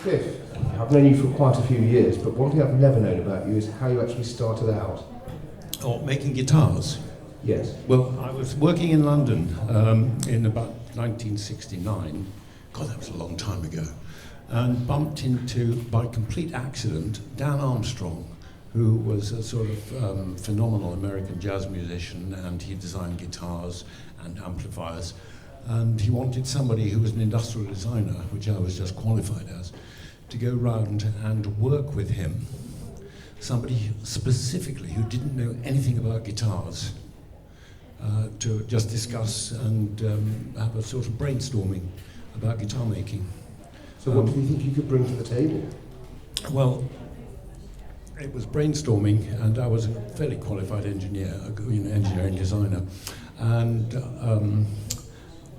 Cliff, I've known you for quite a few years, but one thing I've never known about you is how you actually started out. Oh, making guitars? Yes. Well, I was working in London in about 1969. God, that was a long time ago. And bumped into, by complete accident, Dan Armstrong, who was a sort of phenomenal American jazz musician, and he designed guitars and amplifiers. And he wanted somebody who was an industrial designer, which I was just qualified as, to go round and work with him. Somebody specifically who didn't know anything about guitars, to just discuss and have a sort of brainstorming about guitar making. So what do you think you could bring to the table? Well, it was brainstorming, and I was a fairly qualified engineer, engineering designer, and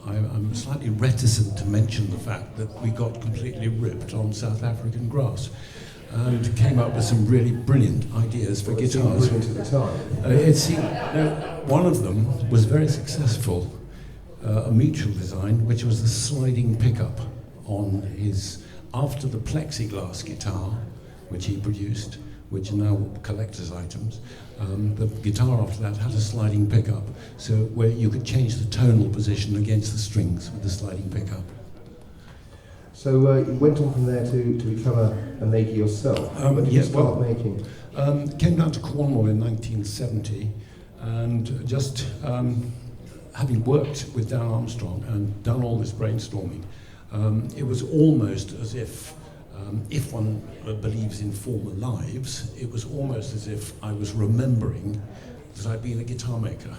I'm slightly reticent to mention the fact that we got completely ripped on South African grass and came up with some really brilliant ideas for guitars. It seemed brilliant at the time. One of them was very successful, a mutual design, which was the sliding pickup on his, after the plexiglass guitar, which he produced, which are now collector's items. The guitar after that had a sliding pickup, so where you could change the tonal position against the strings with the sliding pickup. So you went on from there to become a maker yourself. When did you start making? Came down to Cornwall in 1970, and just having worked with Dan Armstrong and done all this brainstorming, it was almost as if one believes in former lives, it was almost as if I was remembering that I'd been a guitar maker.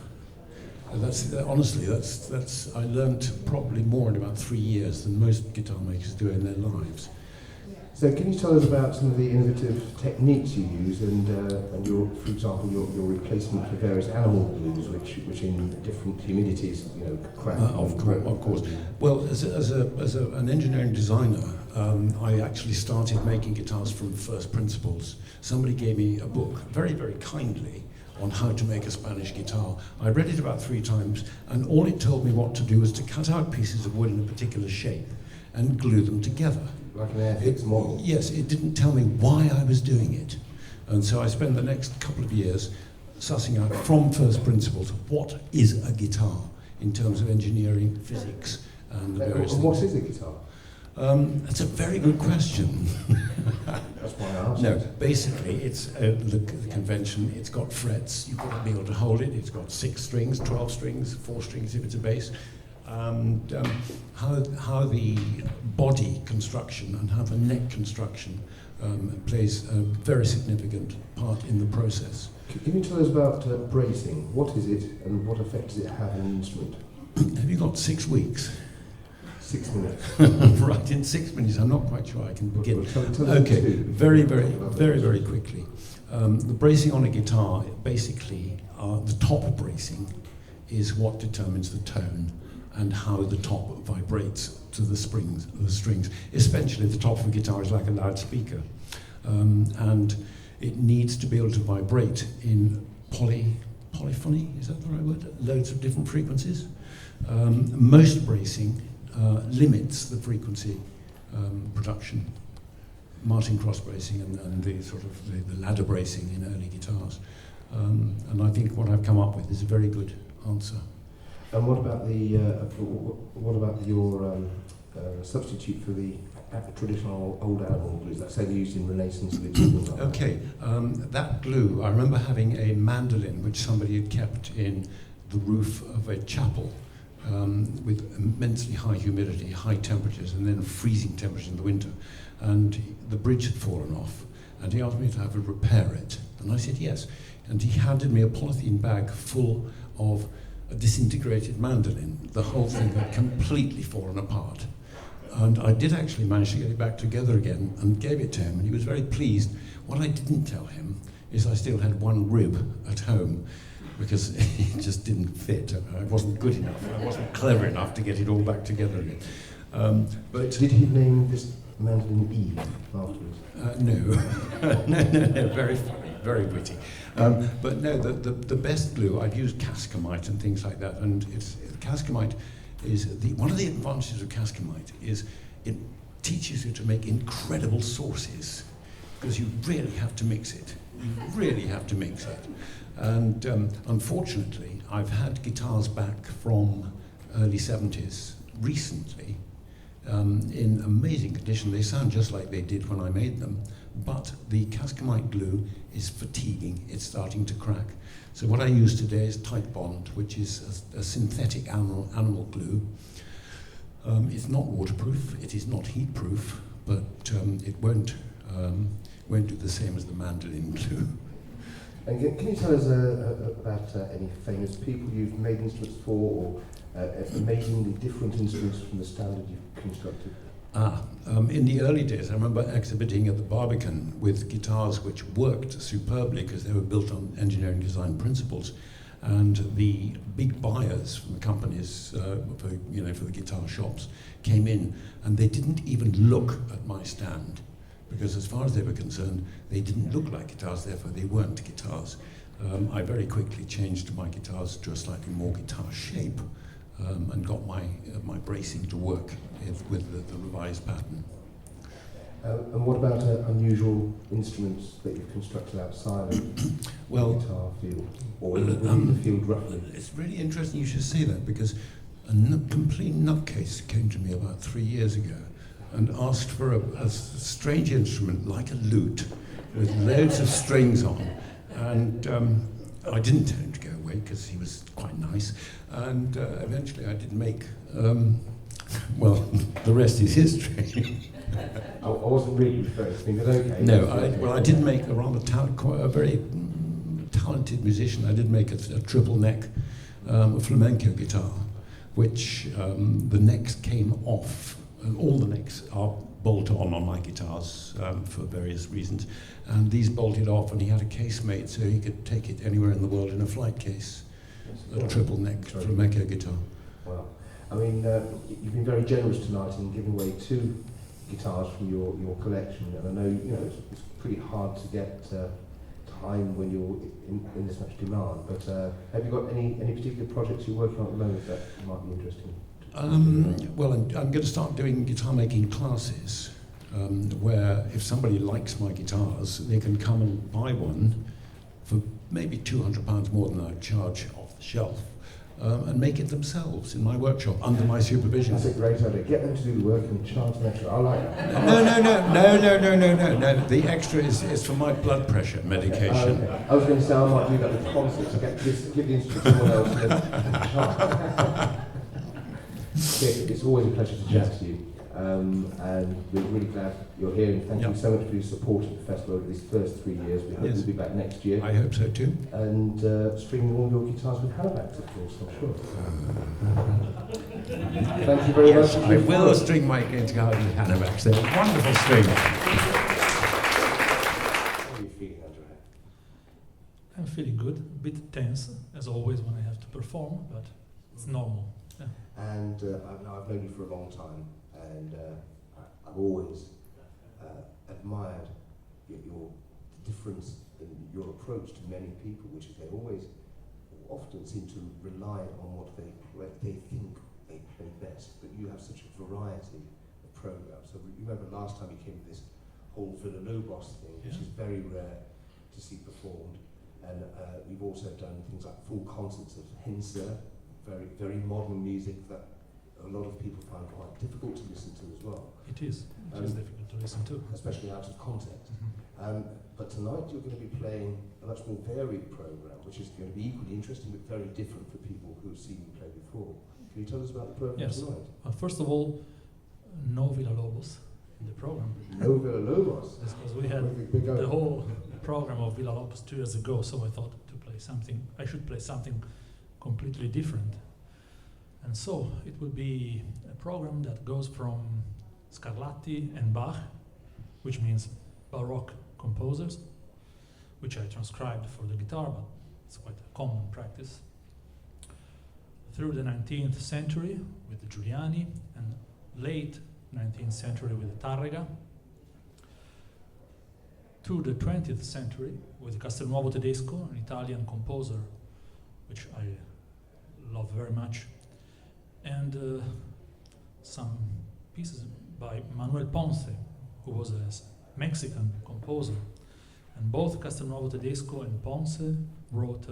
Honestly, I learned probably more in about 3 years than most guitar makers do in their lives. So can you tell us about some of the innovative techniques you use and your, for example, your replacement for various animal glues, which in different humidities, crack? Of course. Well, as an engineering designer, I actually started making guitars from first principles. Somebody gave me a book, very, very kindly, on how to make a Spanish guitar. I read it about 3 times, and all it told me what to do was to cut out pieces of wood in a particular shape and glue them together. Like an airfix model? Yes, it didn't tell me why I was doing it. And so I spent the next couple of years sussing out from first principles what is a guitar in terms of engineering, physics, and the various things. What is a guitar? That's a very good question. That's why I asked. No, basically it's the convention. It's got frets. You've got to be able to hold it. It's got 6 strings, 12 strings, 4 strings if it's a bass. And how the body construction and how the neck construction plays a very significant part in the process. Can you tell us about bracing? What is it and what effect does it have on an instrument? Have you got 6 weeks? 6 minutes. Right, in 6 minutes, I'm not quite sure I can begin. Well, tell Okay, very quickly. The bracing on a guitar, basically, the top bracing is what determines the tone and how the top vibrates to the strings. Essentially, the top of a guitar is like a loudspeaker, and it needs to be able to vibrate in polyphony, is that the right word? Loads of different frequencies. Most bracing limits the frequency production. Martin cross bracing and the sort of the ladder bracing in early guitars. And I think what I've come up with is a very good answer. And what about your substitute for the traditional old animal glues that say used in Renaissance liturgies? Okay, that glue, I remember having a mandolin which somebody had kept in the roof of a chapel with immensely high humidity, high temperatures, and then freezing temperatures in the winter. And the bridge had fallen off, and he asked me to have a repair it. And I said yes. And he handed me a polythene bag full of a disintegrated mandolin. The whole thing had completely fallen apart. And I did actually manage to get it back together again and gave it to him, and he was very pleased. What I didn't tell him is I still had one rib at home because it just didn't fit. I wasn't good enough. I wasn't clever enough to get it all back together again. But did he name this mandolin Eve afterwards? No. Very funny, very witty. But no, the best glue, I've used cascamite and things like that, and cascamite is one of the advantages of cascamite is teaches you to make incredible sauces, because you really have to mix it. You really have to mix it. And unfortunately, I've had guitars back from early 70s recently in amazing condition. They sound just like they did when I made them, but the Cascamite glue is fatiguing. It's starting to crack. So what I use today is Tight Bond, which is a synthetic animal glue. It's not waterproof, it is not heat proof, but it won't do the same as the mandolin glue. And can you tell us about any famous people you've made instruments for, or amazingly different instruments from the standard you've constructed? In the early days, I remember exhibiting at the Barbican with guitars which worked superbly because they were built on engineering design principles. And the big buyers from the companies, for the guitar shops, came in and they didn't even look at my stand, because as far as they were concerned, they didn't look like guitars, therefore they weren't guitars. I very quickly changed my guitars to a slightly more guitar shape and got my bracing to work with the revised pattern. And what about unusual instruments that you've constructed outside of the guitar field, or in the field roughly? It's really interesting you should say that, because a complete nutcase came to me about 3 years ago and asked for a strange instrument like a lute with loads of strings on. And I didn't tell him to go away because he was quite nice. And eventually I did make, the rest is history. I wasn't really referring to me, but okay. No, I did make a very talented musician. I did make a triple neck flamenco guitar, which the necks came off. All the necks are bolt-on my guitars for various reasons, and these bolted off, and he had a case made so he could take it anywhere in the world in a flight case. A triple neck flamenco guitar. Wow. I mean, you've been very generous tonight in giving away 2 guitars from your collection, and I know it's pretty hard to get time when you're in this much demand. But have you got any particular projects you're working on at the moment that might be interesting? Well, I'm going to start doing guitar making classes, where if somebody likes my guitars, they can come and buy one for maybe £200 more than I charge off the shelf. And make it themselves in my workshop under my supervision. That's a great idea. Get them to do the work and charge them extra. I like that. No. The extra is for my blood pressure medication. Okay. I was going to say I might do that with concerts. Give the instrument to someone else and then charge. It's always a pleasure to chat to you. And we're really glad you're here, and thank you so much for your support of the festival over these first 3 years. We hope you'll be back next year. I hope so too. And stringing all your guitars with Hellys, of course, I'm sure. Thank you very much. I will string my guitars with Hellys. They're wonderful strings. How are you feeling, Andrea? I'm feeling good, a bit tense, as always when I have to perform, but it's normal. Yeah. And I've known you for a long time, and I've always admired your difference in your approach to many people, which is they often seem to rely on what they think they play best, but you have such a variety of programs. So you remember last time you came to this whole Villa-Lobos thing, which is very rare to see performed, and we've also done things like full concerts of Hinsa, very, very modern music that a lot of people find quite difficult to listen to as well. It is difficult to listen to. Especially out of context. But tonight you're going to be playing a much more varied program, which is going to be equally interesting but very different for people who have seen you play before. Can you tell us about the program tonight? First of all, no Villa-Lobos in the program. No Villa-Lobos? Because we had the whole program of Villa-Lobos 2 years ago, so I thought I should play something completely different. And so it will be a program that goes from Scarlatti and Bach, which means Baroque composers, which I transcribed for the guitar, but it's quite a common practice, through the 19th century with the Giuliani, and late 19th century with the Tarrega, to the 20th century with Castelnuovo Tedesco, an Italian composer, which I love very much, and some pieces by Manuel Ponce, who was a Mexican composer. And both Castelnuovo Tedesco and Ponce wrote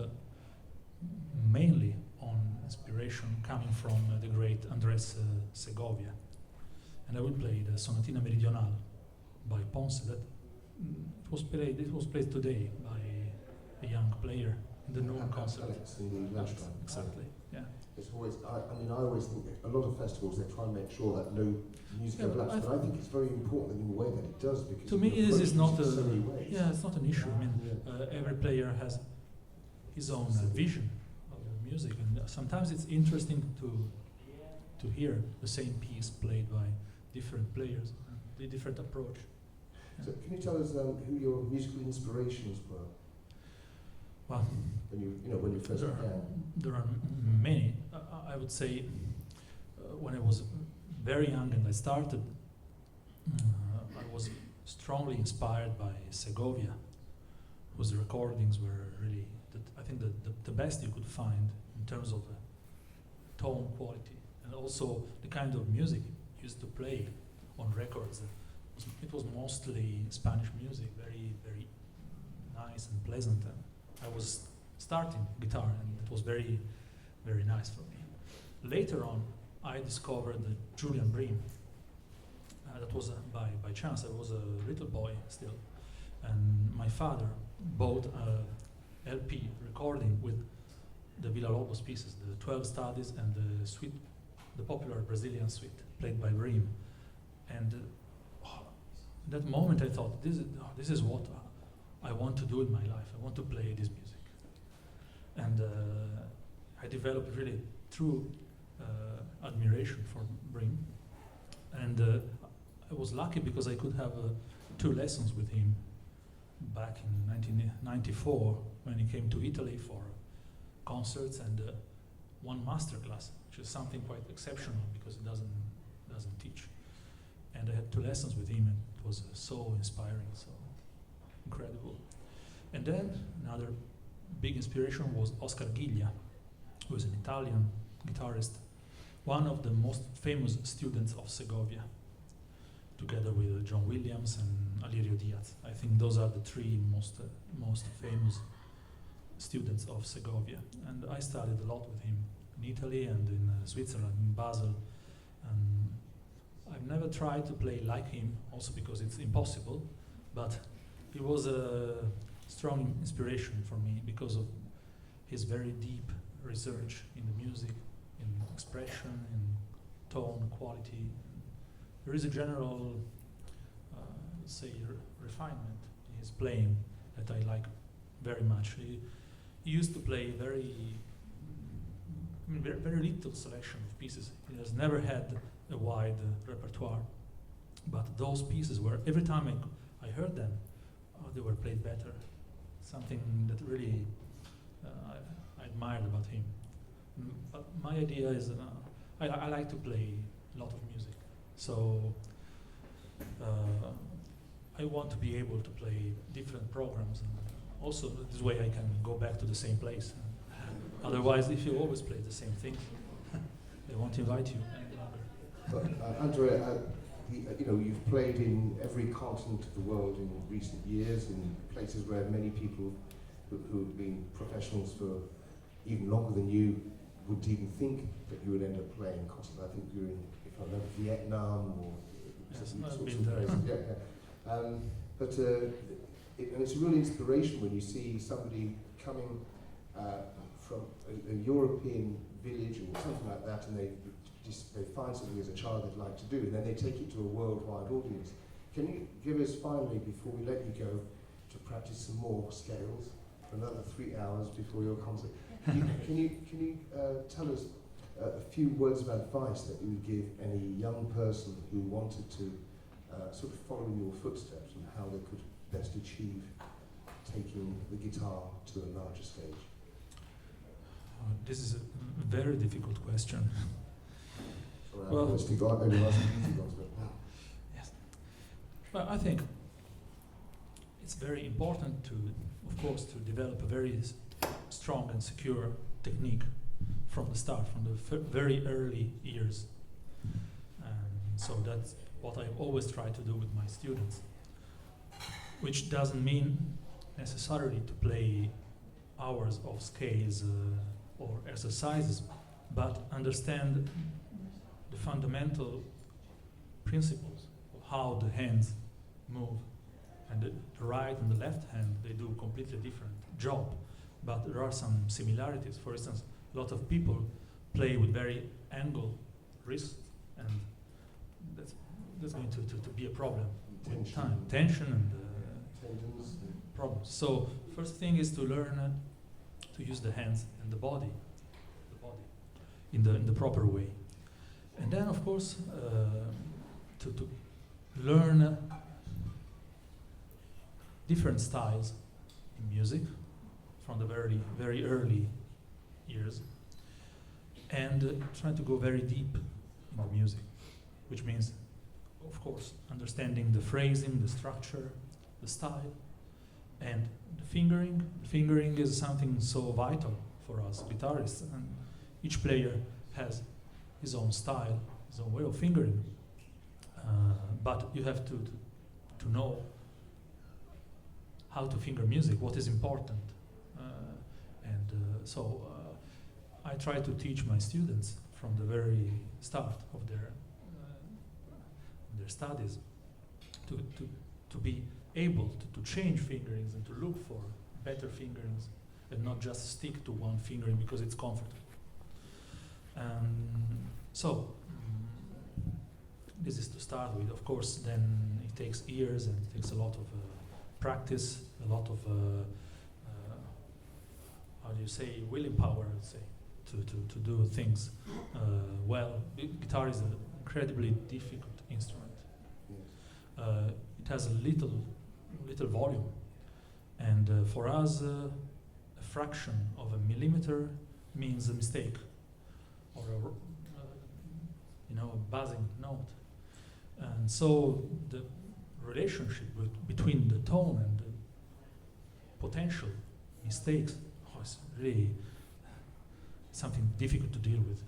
mainly on inspiration coming from the great Andres Segovia. And I will play the Sonatina Meridionale by Ponce. That it was played today by a young player in the noon concert. Alex in the lunchtime. Exactly. Yeah. It's always. I always think that a lot of festivals they try and make sure that no music Yeah, overlaps, but but I think it's very important in the way that it does because To me, you this approach is not music a so many ways. yeah, it's not an issue. I mean, every player has his own vision of the music, and sometimes it's interesting to hear the same piece played by different players, the different approach. So can you tell us who your musical inspirations were? Well, when you first began. there are many. I would say when I was very young and I started, I was strongly inspired by Segovia, whose recordings were really, I think, the best you could find in terms of tone quality, and also the kind of music he used to play on records. It was mostly Spanish music, very, very nice and pleasant. And I was starting guitar, and it was very, very nice for me. Later on, I discovered Julian Bream. That was by chance. I was a little boy still, and my father bought a LP recording with the Villa-Lobos pieces, the 12 studies and the suite, the popular Brazilian suite played by Bream. And that moment I thought, this is what I want to do in my life. I want to play this music. And I developed really true admiration for Bream. And I was lucky because I could have 2 lessons with him back in 1994 when he came to Italy for concerts, and 1 master class, which is something quite exceptional because it doesn't teach. And I had 2 lessons with him, and it was so inspiring, so incredible. And then another big inspiration was Oscar Ghiglia, who is an Italian guitarist, one of the most famous students of Segovia, together with John Williams and Alirio Diaz. I think those are the 3 most famous students of Segovia. And I studied a lot with him in Italy and in Switzerland, in Basel. And I've never tried to play like him, also because it's impossible, but he was a strong inspiration for me because of his very deep research in the music, in expression, in tone, quality. There is a general, refinement in his playing that I like very much. He used to play very little selection of pieces. He has never had a wide repertoire, but those pieces were, every time I heard them, they were played better. Something that really I admired about him. But my idea is I like to play a lot of music, so I want to be able to play different programs, and also this way I can go back to the same place. Otherwise, if you always play the same thing, they won't invite you any longer. But Andrea, you've played in every continent of the world in recent years, in places where many people who've been professionals for even longer than you would even think that you would end up playing constantly. I think you're in, if I remember, Vietnam or Yes, sorts I've of been there. places. And it's a real inspiration when you see somebody coming from a European village or something like that, and they find something as a child they'd like to do, and then they take it to a worldwide audience. Can you give us finally, before we let you go, to practice some more scales for another 3 hours before your concert? Can you tell us a few words of advice that you would give any young person who wanted to sort of follow in your footsteps, and how they could best achieve taking the guitar to a larger stage? This is a very difficult question. Well, yes. Well, I think it's very important to, of course, to develop a very strong and secure technique from the start, from the very early years. So that what I always try to do with my students, which doesn't mean necessarily to play hours of scales or exercises, but understand the fundamental principles of how the hands move. And the right and the left hand, they do a completely different job, but there are some similarities. For instance, a lot of people play with very angled wrists, and that's going to be a problem with time. Tension and Tendons. problems. So first thing is to learn to use the hands and the body in the proper way, and then of course to learn different styles in music from the very early years, and try to go very deep in the music, which means of course understanding the phrasing, the structure, the style, and the fingering. Fingering is something so vital for us guitarists, and each player has his own style, his own way of fingering. But you have to know how to finger music, what is important. So I try to teach my students from the very start of their studies to be able to change fingerings and to look for better fingerings and not just stick to one fingering because it's comfortable. This is to start with. Of course, then it takes years and it takes a lot of practice, a lot of willing power, I'd say, to do things well. Guitar is an incredibly difficult instrument. It has a little volume, and for us, a fraction of a millimeter means a mistake, or a buzzing note. And so the relationship between the tone and the potential mistakes is really something difficult to deal with.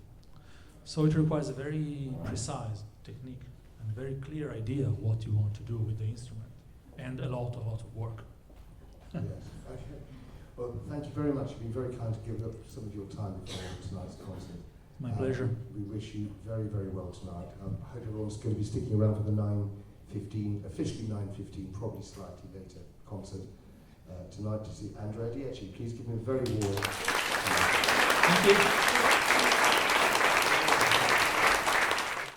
So it requires a very precise technique and a very clear idea of what you want to do with the instrument, and a lot of work. Yes. Okay. Well, thank you very much. You've been very kind to give up some of your time before tonight's concert. My pleasure. We wish you very, very well tonight. I hope everyone's going to be sticking around for the 9:15, officially 9:15, probably slightly later concert tonight to see Andrea Dieci. Please give me a very warm. Thank you.